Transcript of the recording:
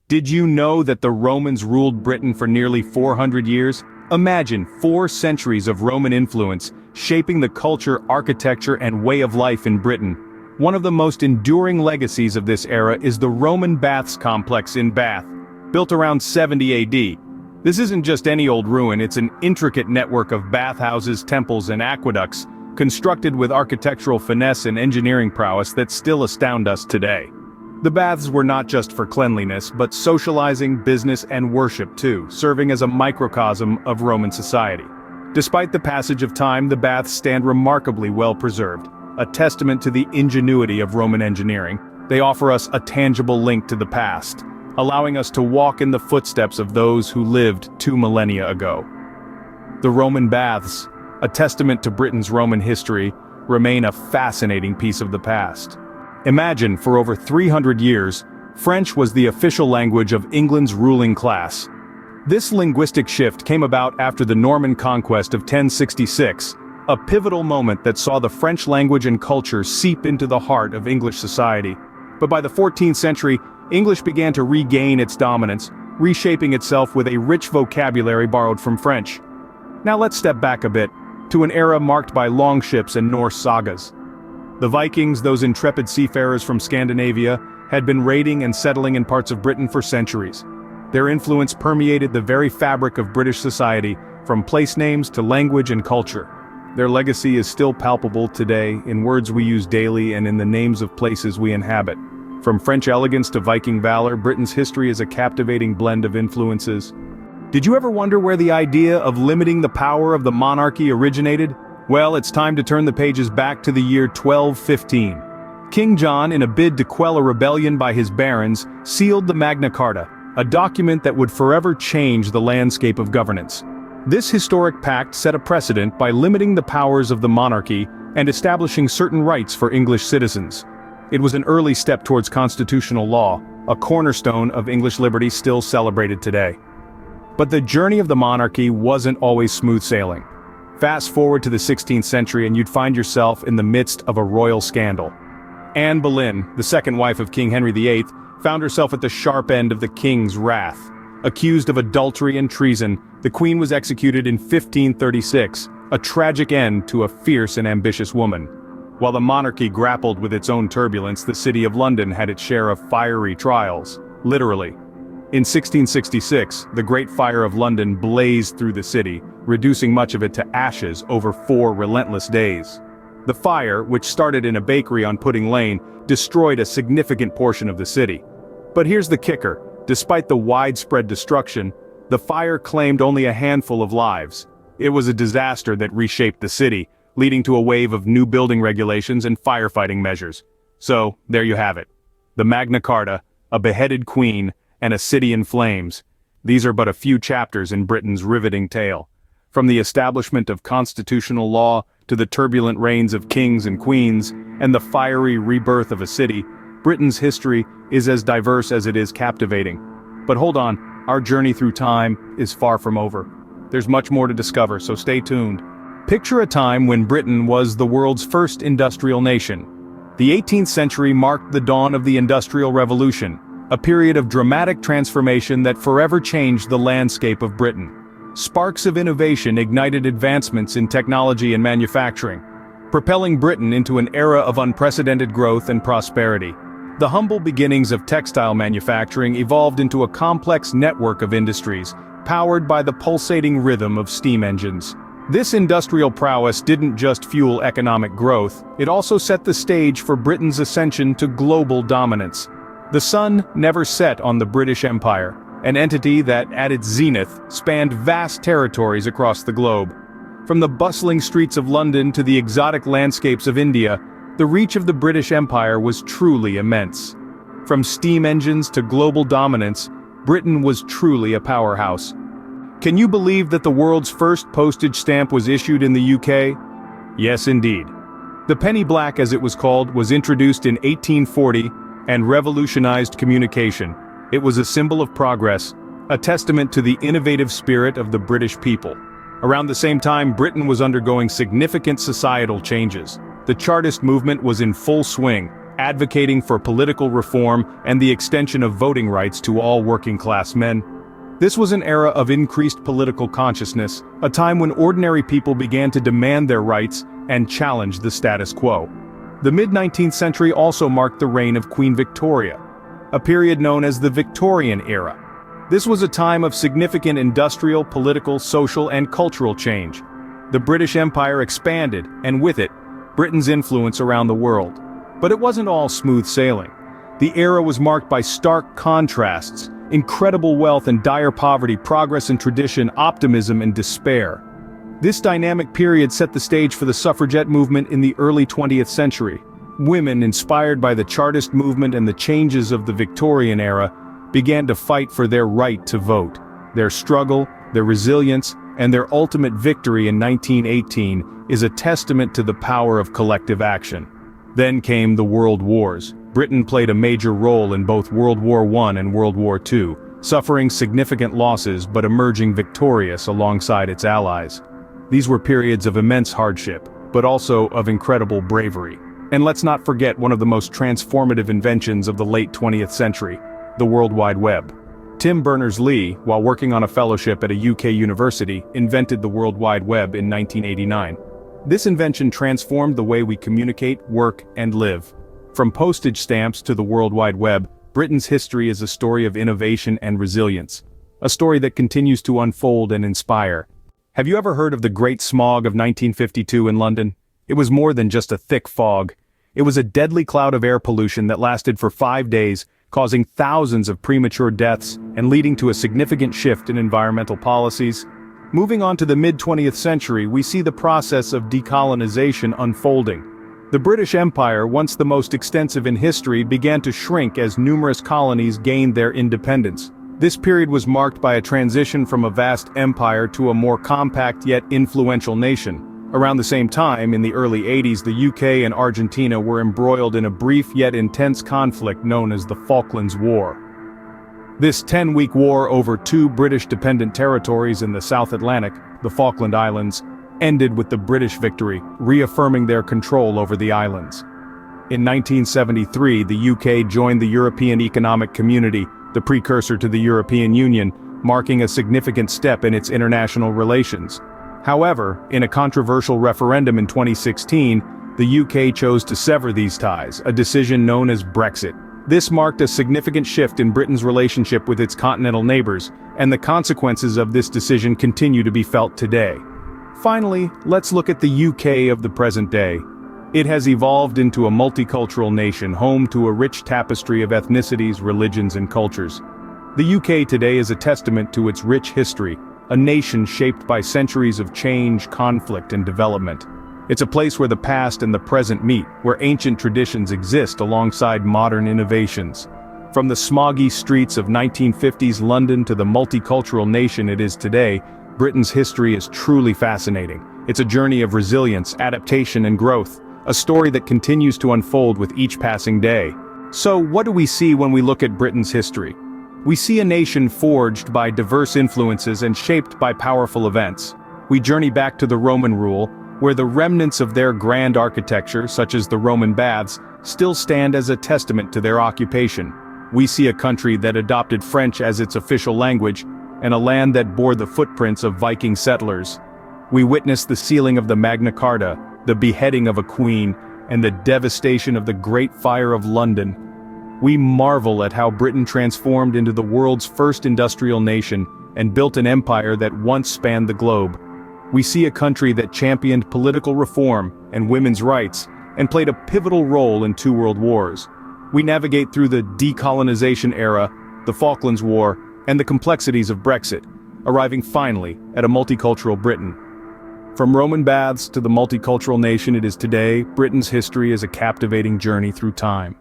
Did you know that the Romans ruled Britain for nearly 400 years? Imagine 4 centuries of Roman influence, shaping the culture, architecture, and way of life in Britain. One of the most enduring legacies of this era is the Roman Baths complex in Bath, built around 70 AD. This isn't just any old ruin, it's an intricate network of bathhouses, temples, and aqueducts, constructed with architectural finesse and engineering prowess that still astound us today. The baths were not just for cleanliness, but socializing, business, and worship too, serving as a microcosm of Roman society. Despite the passage of time, the baths stand remarkably well preserved, a testament to the ingenuity of Roman engineering. They offer us a tangible link to the past, allowing us to walk in the footsteps of those who lived 2 millennia ago. The Roman baths, a testament to Britain's Roman history, remain a fascinating piece of the past. Imagine, for over 300 years, French was the official language of England's ruling class. This linguistic shift came about after the Norman conquest of 1066, a pivotal moment that saw the French language and culture seep into the heart of English society. But by the 14th century, English began to regain its dominance, reshaping itself with a rich vocabulary borrowed from French. Now let's step back a bit, to an era marked by longships and Norse sagas. The Vikings, those intrepid seafarers from Scandinavia, had been raiding and settling in parts of Britain for centuries. Their influence permeated the very fabric of British society, from place names to language and culture. Their legacy is still palpable today, in words we use daily and in the names of places we inhabit. From French elegance to Viking valor, Britain's history is a captivating blend of influences. Did you ever wonder where the idea of limiting the power of the monarchy originated? Well, it's time to turn the pages back to the year 1215. King John, in a bid to quell a rebellion by his barons, sealed the Magna Carta, a document that would forever change the landscape of governance. This historic pact set a precedent by limiting the powers of the monarchy and establishing certain rights for English citizens. It was an early step towards constitutional law, a cornerstone of English liberty still celebrated today. But the journey of the monarchy wasn't always smooth sailing. Fast forward to the 16th century and you'd find yourself in the midst of a royal scandal. Anne Boleyn, the second wife of King Henry VIII, found herself at the sharp end of the king's wrath. Accused of adultery and treason, the queen was executed in 1536, a tragic end to a fierce and ambitious woman. While the monarchy grappled with its own turbulence, the city of London had its share of fiery trials, literally. In 1666, the Great Fire of London blazed through the city, reducing much of it to ashes over 4 relentless days. The fire, which started in a bakery on Pudding Lane, destroyed a significant portion of the city. But here's the kicker: despite the widespread destruction, the fire claimed only a handful of lives. It was a disaster that reshaped the city, leading to a wave of new building regulations and firefighting measures. So, there you have it. The Magna Carta, a beheaded queen, and a city in flames. These are but a few chapters in Britain's riveting tale. From the establishment of constitutional law, to the turbulent reigns of kings and queens, and the fiery rebirth of a city, Britain's history is as diverse as it is captivating. But hold on, our journey through time is far from over. There's much more to discover, so stay tuned. Picture a time when Britain was the world's first industrial nation. The 18th century marked the dawn of the Industrial Revolution, a period of dramatic transformation that forever changed the landscape of Britain. Sparks of innovation ignited advancements in technology and manufacturing, propelling Britain into an era of unprecedented growth and prosperity. The humble beginnings of textile manufacturing evolved into a complex network of industries, powered by the pulsating rhythm of steam engines. This industrial prowess didn't just fuel economic growth, it also set the stage for Britain's ascension to global dominance. The sun never set on the British Empire, an entity that, at its zenith, spanned vast territories across the globe. From the bustling streets of London to the exotic landscapes of India, the reach of the British Empire was truly immense. From steam engines to global dominance, Britain was truly a powerhouse. Can you believe that the world's first postage stamp was issued in the UK? Yes, indeed. The penny black, as it was called, was introduced in 1840 and revolutionized communication. It was a symbol of progress, a testament to the innovative spirit of the British people. Around the same time, Britain was undergoing significant societal changes. The Chartist movement was in full swing, advocating for political reform and the extension of voting rights to all working-class men. This was an era of increased political consciousness, a time when ordinary people began to demand their rights and challenge the status quo. The mid-19th century also marked the reign of Queen Victoria, a period known as the Victorian era. This was a time of significant industrial, political, social, and cultural change. The British Empire expanded, and with it, Britain's influence around the world. But it wasn't all smooth sailing. The era was marked by stark contrasts: incredible wealth and dire poverty, progress and tradition, optimism and despair. This dynamic period set the stage for the suffragette movement in the early 20th century. Women, inspired by the Chartist movement and the changes of the Victorian era, began to fight for their right to vote. Their struggle, their resilience, and their ultimate victory in 1918 is a testament to the power of collective action. Then came the World Wars. Britain played a major role in both World War I and World War II, suffering significant losses but emerging victorious alongside its allies. These were periods of immense hardship, but also of incredible bravery. And let's not forget one of the most transformative inventions of the late 20th century, the World Wide Web. Tim Berners-Lee, while working on a fellowship at a UK university, invented the World Wide Web in 1989. This invention transformed the way we communicate, work, and live. From postage stamps to the World Wide Web, Britain's history is a story of innovation and resilience. A story that continues to unfold and inspire. Have you ever heard of the Great Smog of 1952 in London? It was more than just a thick fog. It was a deadly cloud of air pollution that lasted for 5 days, causing thousands of premature deaths and leading to a significant shift in environmental policies. Moving on to the mid-20th century, we see the process of decolonization unfolding. The British Empire, once the most extensive in history, began to shrink as numerous colonies gained their independence. This period was marked by a transition from a vast empire to a more compact yet influential nation. Around the same time, in the early 80s, the UK and Argentina were embroiled in a brief yet intense conflict known as the Falklands War. This 10-week war over 2 British-dependent territories in the South Atlantic, the Falkland Islands, ended with the British victory, reaffirming their control over the islands. In 1973, the UK joined the European Economic Community, the precursor to the European Union, marking a significant step in its international relations. However, in a controversial referendum in 2016, the UK chose to sever these ties, a decision known as Brexit. This marked a significant shift in Britain's relationship with its continental neighbors, and the consequences of this decision continue to be felt today. Finally, let's look at the UK of the present day. It has evolved into a multicultural nation, home to a rich tapestry of ethnicities, religions, and cultures. The UK today is a testament to its rich history, a nation shaped by centuries of change, conflict, and development. It's a place where the past and the present meet, where ancient traditions exist alongside modern innovations. From the smoggy streets of 1950s London to the multicultural nation it is today, Britain's history is truly fascinating. It's a journey of resilience, adaptation, and growth, a story that continues to unfold with each passing day. So, what do we see when we look at Britain's history? We see a nation forged by diverse influences and shaped by powerful events. We journey back to the Roman rule, where the remnants of their grand architecture, such as the Roman baths, still stand as a testament to their occupation. We see a country that adopted French as its official language, and a land that bore the footprints of Viking settlers. We witness the sealing of the Magna Carta, the beheading of a queen, and the devastation of the Great Fire of London. We marvel at how Britain transformed into the world's first industrial nation and built an empire that once spanned the globe. We see a country that championed political reform and women's rights and played a pivotal role in 2 world wars. We navigate through the decolonization era, the Falklands War, and the complexities of Brexit, arriving finally at a multicultural Britain. From Roman baths to the multicultural nation it is today, Britain's history is a captivating journey through time.